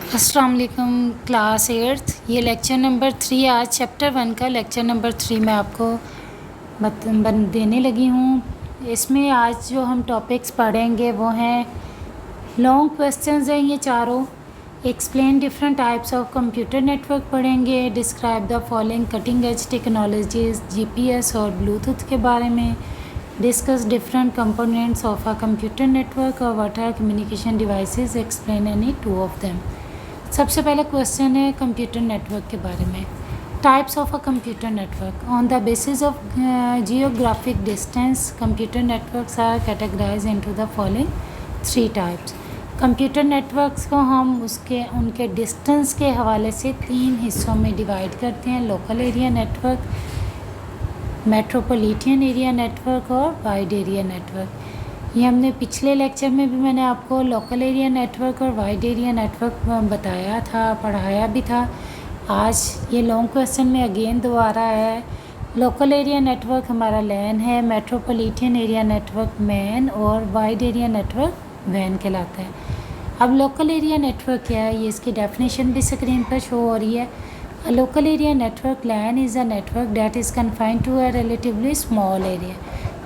अस्सलाम वालेकुम class 8th। ये लेक्चर नंबर 3 आज चैप्टर 1 का लेक्चर नंबर 3 मैं आपको देने लगी हूँ। इसमें आज जो हम टॉपिक्स पढ़ेंगे वो हैं लॉन्ग क्वेश्चंस हैं ये चारों। Explain different types of computer network पढ़ेंगे। Describe the following cutting edge technologies GPS और ब्लूटूथ के बारे में। Discuss different components of a computer network और what are communication devices, explain any two of them. सबसे पहला क्वेश्चन है computer network के बारे में। Types of a computer network. On the basis of geographic distance computer networks are categorise into the following 3 types. Computer networks को हम उनके distance के हवाले से 3 हिस्सों में डिवाइड करते हैं। Local area network, metropolitan area network और वाइड एरिया नेटवर्क। ये हमने पिछले लेक्चर में भी मैंने आपको लोकल एरिया नेटवर्क और वाइड एरिया नेटवर्क बताया था, पढ़ाया भी था। आज ये लॉन्ग क्वेश्चन में अगेन दोबारा है। लोकल एरिया नेटवर्क हमारा लैन है, मेट्रोपॉलिटन एरिया नेटवर्क मैन और वाइड एरिया नेटवर्क वैन कहलाता है। अब लोकल एरिया नेटवर्क क्या है, ये इसकी डेफिनेशन भी स्क्रीन पर शो हो रही है। A local area network LAN is a network that is confined to a relatively small area।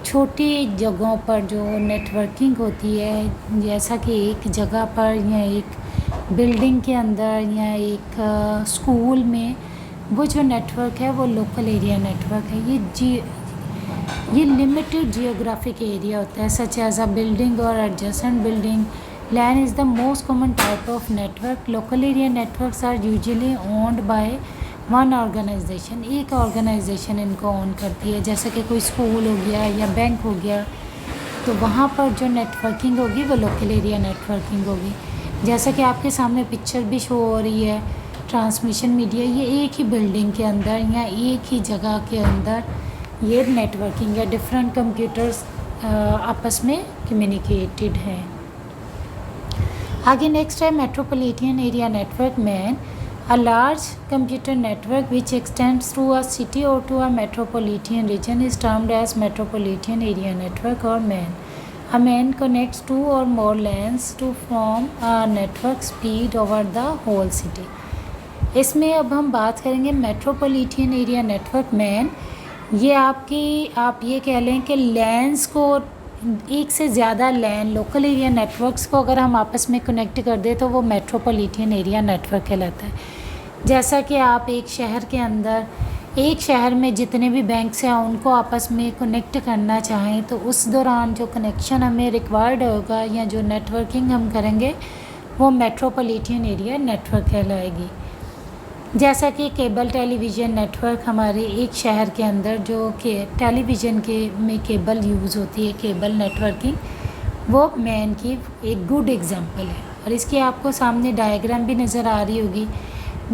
छोटी जगहों पर जो नेटवर्किंग होती है, जैसा कि एक जगह पर या एक बिल्डिंग के अंदर या एक स्कूल में, वो जो नेटवर्क है वो लोकल एरिया नेटवर्क है। ये लिमिटेड जियोग्राफिक एरिया होता है, सच एज अ बिल्डिंग और adjacent building. LAN is the most common type of network। Local area networks are usually owned by one organization। एक ऑर्गेनाइजेशन इनको ओन करती है, जैसे कि कोई स्कूल हो गया या बैंक हो गया, तो वहाँ पर जो नेटवर्किंग होगी वो लोकल एरिया नेटवर्किंग होगी। जैसा कि आपके सामने पिक्चर भी शो हो रही है, ट्रांसमिशन मीडिया, ये एक ही बिल्डिंग के अंदर या एक ही जगह के अंदर ये नेटवर्किंग है। डिफरेंट कंप्यूटर्स आपस में कम्युनिकेटेड हैं। आगे नेक्स्ट है metropolitan area network MAN. A large computer network which extends through a city और to a metropolitan region is termed as metropolitan area network और MAN. A MAN connects 2 or more LANs to form a network speed over the whole city. इसमें अब हम बात करेंगे metropolitan area network man. ये आप ये कह लें कि लैंस को, एक से ज़्यादा लैन लोकल एरिया नेटवर्क्स को अगर हम आपस में कनेक्ट कर दें तो वो मेट्रोपॉलिटन एरिया नेटवर्क कहलाता है। जैसा कि आप एक शहर के अंदर, एक शहर में जितने भी बैंक्स हैं उनको आपस में कनेक्ट करना चाहें तो उस दौरान जो कनेक्शन हमें रिक्वायर्ड होगा या जो नेटवर्किंग हम करेंगे वो मेट्रोपॉलिटन एरिया नेटवर्क कहलाएगी। जैसा कि केबल टेलीविज़न नेटवर्क हमारे एक शहर के अंदर जो कि टेलीविज़न के में केबल यूज़ होती है, केबल नेटवर्किंग, वो मैन की एक गुड एग्जांपल है। और इसकी आपको सामने डायग्राम भी नज़र आ रही होगी।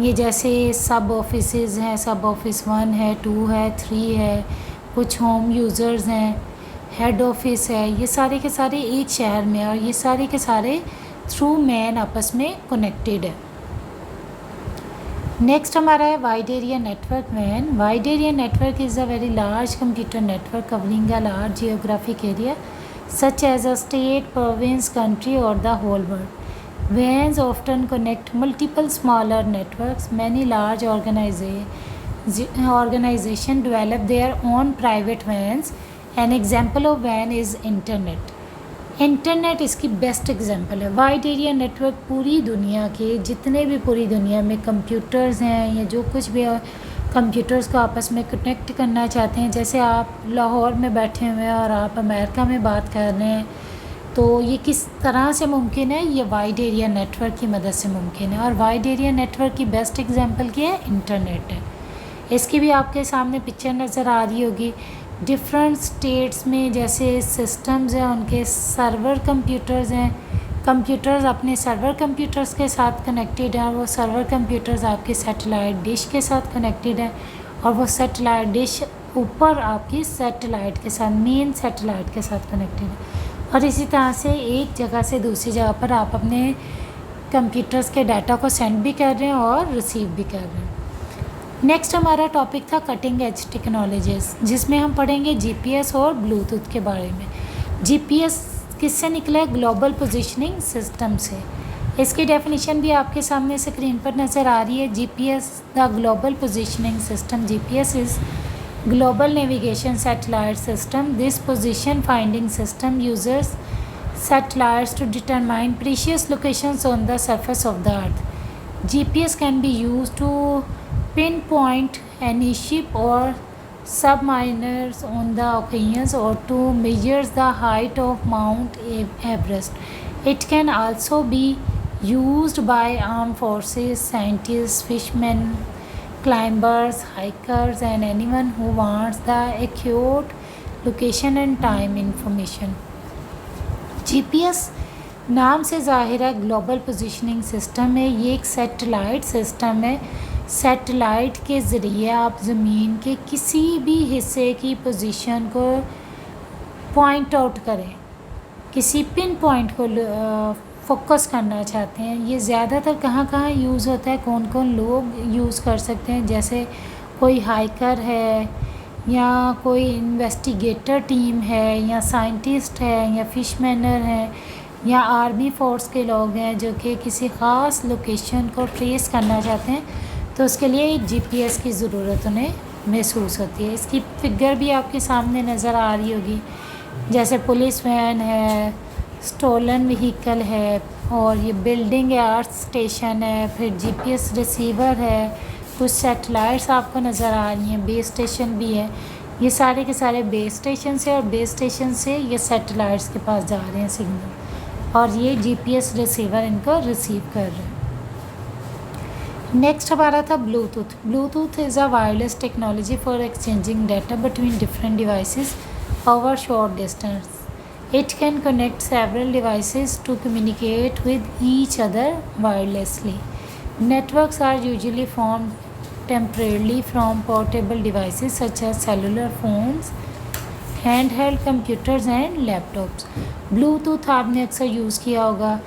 ये जैसे सब ऑफिसेज़ हैं, सब ऑफिस 1 है, 2 है, 3 है, कुछ होम यूज़र्स हैं, हेड ऑफिस है, ये सारे के सारे एक शहर में और ये सारे के सारे थ्रू मैन आपस में कनेक्टेड है। नेक्स्ट हमारा है wide area network MAN. Wide area network is a very large computer network covering a large geographic area such as a state, province, country और the whole world. WANs often connect multiple smaller networks। Many large organization develop their own private WANs। An example of WAN is internet। Internet इसकी best example है। Wide area network पूरी दुनिया के जितने भी पूरी दुनिया में कंप्यूटर्स हैं या जो कुछ भी कंप्यूटर्स को आपस में कनेक्ट करना चाहते हैं, जैसे आप लाहौर में बैठे हुए हैं और आप अमेरिका में बात कर रहे हैं, तो ये किस तरह से मुमकिन है, ये वाइड एरिया नेटवर्क की मदद से मुमकिन है। और वाइड एरिया नेटवर्क की बेस्ट एग्जांपल क्या है, इंटरनेट है। इसकी भी आपके सामने पिक्चर नज़र आ रही होगी। डिफरेंट स्टेट्स में जैसे सिस्टम्स हैं, उनके सर्वर कंप्यूटर्स हैं, कंप्यूटर्स अपने सर्वर कंप्यूटर्स के साथ कनेक्टेड हैं, वो सर्वर कंप्यूटर्स आपके सैटेलाइट डिश के साथ कनेक्टेड हैं और वो सैटेलाइट डिश ऊपर आपकी सैटेलाइट के साथ, मेन सैटेलाइट के साथ कनेक्टेड है। और इसी तरह से एक जगह से दूसरी जगह पर आप अपने कंप्यूटर्स के डाटा को सेंड भी कर रहे हैं और रिसीव भी कर रहे हैं। नेक्स्ट हमारा टॉपिक था कटिंग एज टेक्नोलॉजीज़, जिसमें हम पढ़ेंगे जीपीएस और ब्लूटूथ के बारे में। जीपीएस किससे निकला है, ग्लोबल पोजीशनिंग सिस्टम से। इसकी डेफिनेशन भी आपके सामने स्क्रीन पर नज़र आ रही है। GPS the global positioning system. GPS is global navigation satellite system. This position finding system users satellites to determine precise locations on the surface of the earth. GPS can be used to pinpoint any ship or submariners on the oceans or to measure the height of Mount Everest. It can also be used by armed forces, scientists, fishermen, climbers, hikers, and anyone who wants the accurate location and time information. GPS नाम से ज़ाहिर है global positioning system है। ये एक satellite system है। Satellite के ज़रिए आप ज़मीन के किसी भी हिस्से की पोजीशन को पॉइंट आउट करें, किसी पिन पॉइंट को फोकस करना चाहते हैं। ये ज़्यादातर कहाँ कहाँ यूज़ होता है, कौन कौन लोग यूज़ कर सकते हैं, जैसे कोई हाइकर है या कोई इन्वेस्टिगेटर टीम है या साइंटिस्ट है या फिशमैनर है या आर्मी फ़ोर्स के लोग हैं जो कि किसी ख़ास लोकेशन को ट्रेस करना चाहते हैं, तो उसके लिए जीपीएस की ज़रूरत उन्हें महसूस होती है। इसकी फिगर भी आपके सामने नज़र आ रही होगी, जैसे पुलिस वैन है, स्टोलन व्हीकल है, और ये बिल्डिंग है, अर्थ स्टेशन है, फिर जीपीएस रिसीवर है, कुछ सैटेलाइट्स आपको नज़र आ रही हैं, बेस स्टेशन भी है। ये सारे के सारे बेस स्टेशन से और बेस स्टेशन से ये सैटेलाइट्स के पास जा रहे हैं सिग्नल, और ये जीपीएस रिसीवर इनको रिसीव कर रहे हैं। नेक्स्ट हमारा था Bluetooth. Bluetooth is a wireless technology for exchanging data between different devices over short distance. It can connect several devices to communicate with each other wirelessly. Networks are usually formed temporarily from portable devices such as cellular phones, handheld computers and laptops. Bluetooth आपने अक्सर use किया होगा।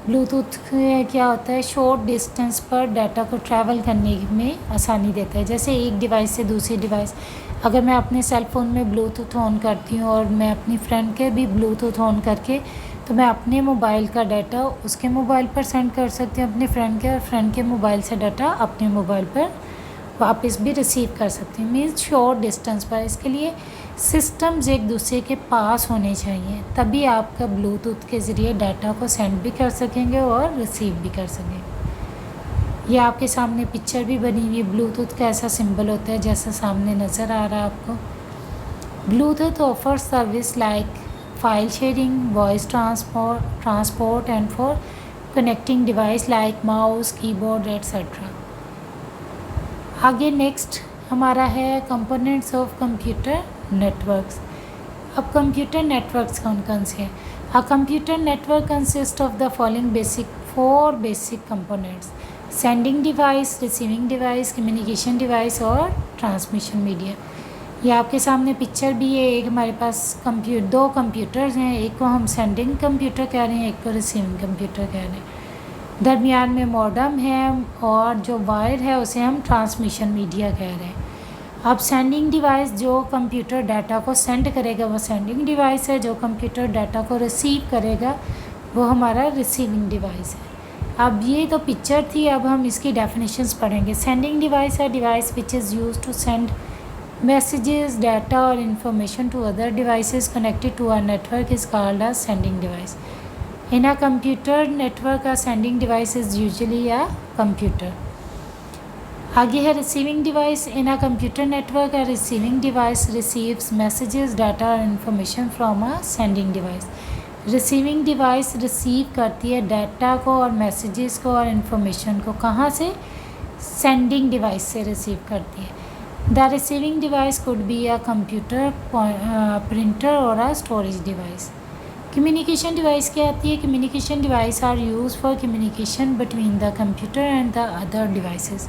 Bluetooth क्या होता है, short distance पर data को travel करने में आसानी देता है। जैसे एक डिवाइस से दूसरी डिवाइस, अगर मैं अपने सेल फ़ोन में ब्लूटूथ ऑन करती हूँ और मैं अपनी फ्रेंड के भी ब्लूटूथ ऑन करके, तो मैं अपने मोबाइल का डाटा उसके मोबाइल पर सेंड कर सकती हूँ अपने फ्रेंड के, और फ्रेंड के मोबाइल से डाटा अपने मोबाइल पर वापस भी रिसीव कर सकती हूँ। मीन्स शॉर्ट डिस्टेंस पर। इसके लिए सिस्टम्स एक दूसरे के पास होने चाहिए, तभी आपका ब्लूटूथ के ज़रिए डाटा को सेंड भी कर सकेंगे और रिसीव भी कर सकेंगे। ये आपके सामने पिक्चर भी बनी हुई है, ब्लूटूथ का ऐसा सिंबल होता है जैसा सामने नज़र आ रहा है आपको। Bluetooth offer service like file sharing, voice transport and for connecting device like mouse, keyboard etcetera. आगे नेक्स्ट हमारा है कंपोनेंट्स ऑफ कंप्यूटर नेटवर्क्स। अब कंप्यूटर नेटवर्क्स कौन कौन से हैं? अ computer network consist of the following four basic components: sending device, receiving device, communication device और transmission media. ये आपके सामने पिक्चर भी है। एक हमारे पास दो कंप्यूटर्स हैं, एक को हम सेंडिंग कंप्यूटर कह रहे हैं, एक को रिसीविंग कंप्यूटर कह रहे हैं। दरमियान में मॉडम है और जो वायर है उसे हम ट्रांसमिशन मीडिया कह रहे हैं। अब सेंडिंग डिवाइस जो कंप्यूटर डाटा को सेंड करेगा वो सेंडिंग डिवाइस है, जो कंप्यूटर डाटा को रिसीव करेगा वो हमारा रिसीविंग डिवाइस है। अब ये तो पिक्चर थी, अब हम इसकी डेफिनेशंस पढ़ेंगे। सेंडिंग डिवाइस है device which is use to send messages, data or information to other devices connected to a network is called a sending device. In a computer network, a sending device is usually a computer. आगे है receiving device. In a computer network, a receiving device receives messages, data or information from a sending device. Receiving device receive करती है data को और messages को और information को। कहाँ से? Sending device से receive करती है। The receiving device could be a computer, printer or a storage device. Communication device क्या आती है? Communication device are used for communication between the computer and the other devices.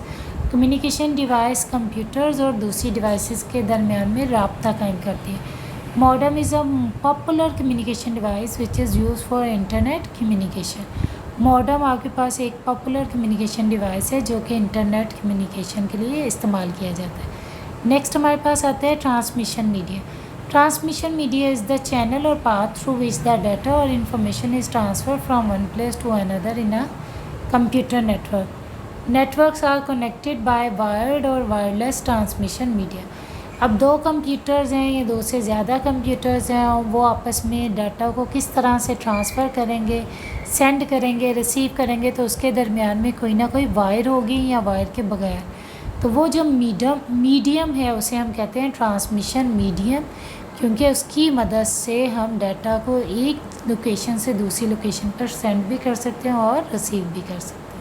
Communication device computers और दूसरी devices के दरमियान में राब्ता कायम करती है। Modem is a popular communication device which is used for internet communication. Modem आपके पास एक पॉपुलर कम्युनिकेशन डिवाइस है जो कि इंटरनेट कम्युनिकेशन के लिए इस्तेमाल किया जाता है। नेक्स्ट हमारे पास आता है transmission media. Transmission media is the channel और path through which the data और information is transfer from one place to another in a computer network, networks are connected by wired और वायरलेस ट्रांसमिशन मीडिया। अब दो computers हैं या दो से ज़्यादा कंप्यूटर्स हैं और वो आपस में डाटा को किस तरह से ट्रांसफ़र करेंगे, सेंड करेंगे, रिसीव करेंगे, तो उसके दरमियान में कोई ना कोई वायर होगी या वायर के बगैर। तो वो जो मीडियम है उसे हम कहते हैं ट्रांसमिशन मीडियम, क्योंकि उसकी मदद से हम डाटा को एक लोकेशन से दूसरी लोकेशन पर सेंड भी कर सकते हैं और रिसीव भी कर सकते हैं।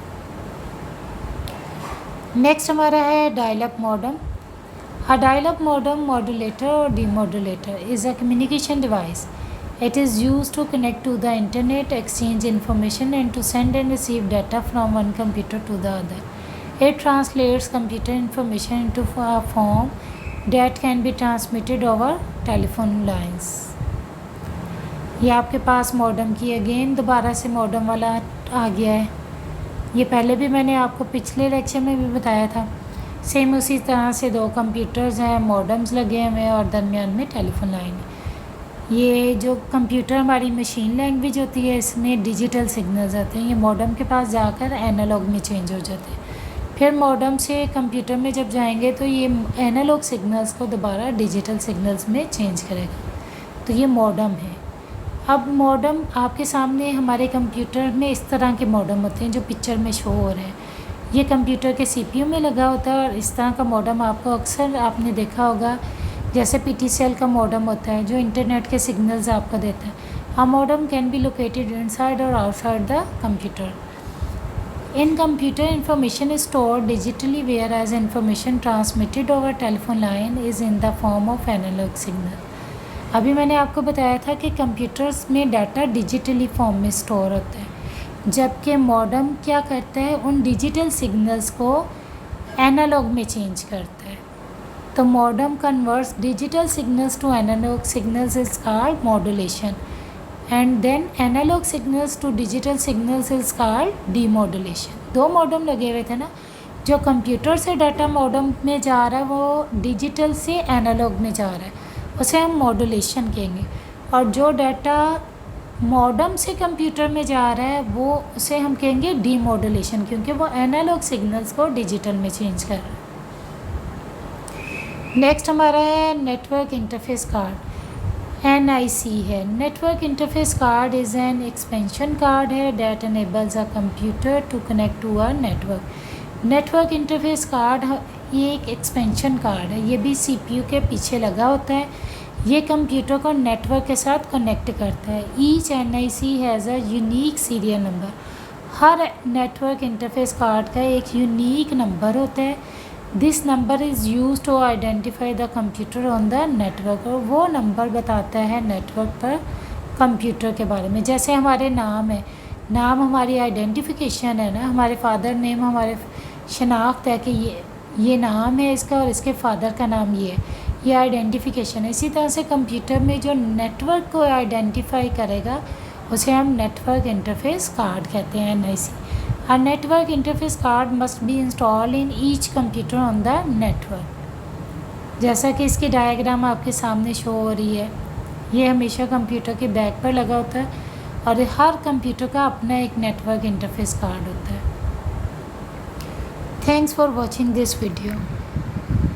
नेक्स्ट हमारा है dial-up modem. A dial-up modem, modulator or demodulator is a communication device. It is used to connect to the internet, exchange information and to send and receive data from one computer to the other. It translates computer information into a form that can be transmitted over telephone lines. ये आपके पास modem की again दोबारा से modem वाला आ गया है। ये पहले भी मैंने आपको पिछले लेक्चर में भी बताया था। सेम उसी तरह से दो कंप्यूटर्स हैं, मॉडेम्स लगे हुए हैं और दरमियान में टेलीफोन लाइन है। ये जो कंप्यूटर हमारी मशीन लैंग्वेज होती है, इसमें डिजिटल सिग्नल्स आते हैं, ये मॉडेम के पास जाकर एनालॉग में चेंज हो जाते हैं। फिर मॉडेम से कंप्यूटर में जब जाएंगे तो ये एनालॉग सिग्नल्स को दोबारा डिजिटल सिग्नल्स में चेंज करेगा। तो ये मॉडेम है। अब मॉडेम आपके सामने हमारे कंप्यूटर में इस तरह के मॉडेम होते हैं जो पिक्चर में शो हो रहे हैं। ये कंप्यूटर के सीपीयू में लगा होता है और इस तरह का मॉडेम आपको अक्सर आपने देखा होगा, जैसे पीटीसीएल का मॉडेम होता है जो इंटरनेट के सिग्नल्स आपको देता है। A modem can be located inside और outside the computer. In computer information is stored digitally whereas information transmitted over telephone line is in the form of analogue signal. अभी मैंने आपको बताया था कि कंप्यूटर्स में डाटा डिजिटली फॉर्म में store होता है, जबकि मॉडेम क्या करता है, उन डिजिटल सिग्नल्स को एनालॉग में चेंज करता है। तो modem converts digital signals to analogue signals is called modulation and then analog signals to digital signals is called demodulation. दो मॉडेम लगे हुए थे ना, जो कंप्यूटर से डाटा मॉडेम में जा रहा है वो डिजिटल से एनालॉग में जा रहा है, उसे हम मॉड्यूलेशन कहेंगे। और जो डाटा मॉडेम से कंप्यूटर में जा रहा है वो उसे हम कहेंगे डीमॉड्यूलेशन, क्योंकि वो एनालॉग सिग्नल्स को डिजिटल में चेंज कर रहा है। नेक्स्ट हमारा है नेटवर्क इंटरफेस कार्ड, NIC है। Network interface card is an expansion card है that enables a computer to connect to a network. Network interface card ये एक एक्सपेंशन कार्ड है, ये भी CPU के पीछे लगा होता है। ये कंप्यूटर को नेटवर्क के साथ कनेक्ट करता है। Each NIC has a unique serial number. हर नेटवर्क इंटरफेस कार्ड का एक यूनिक नंबर होता है। This number is use to identify the computer on the network. और वो नंबर बताता है नेटवर्क पर कंप्यूटर के बारे में। जैसे हमारे नाम है, नाम हमारी आइडेंटिफिकेशन है ना, हमारे फादर नेम हमारे शनाख्त है कि ये नाम है इसका और इसके फादर का नाम ये है, ये आइडेंटिफिकेशन है। इसी तरह से कंप्यूटर में जो नेटवर्क को आइडेंटिफाई करेगा उसे हम नेटवर्क इंटरफेस कार्ड कहते हैं, NIC। A network interface card must be installed in each computer on the network। जैसा कि इसकी डायग्राम आपके सामने शो हो रही है, ये हमेशा कंप्यूटर के बैक पर लगा होता है और हर कंप्यूटर का अपना एक नेटवर्क इंटरफेस कार्ड होता है। Thanks for watching this video.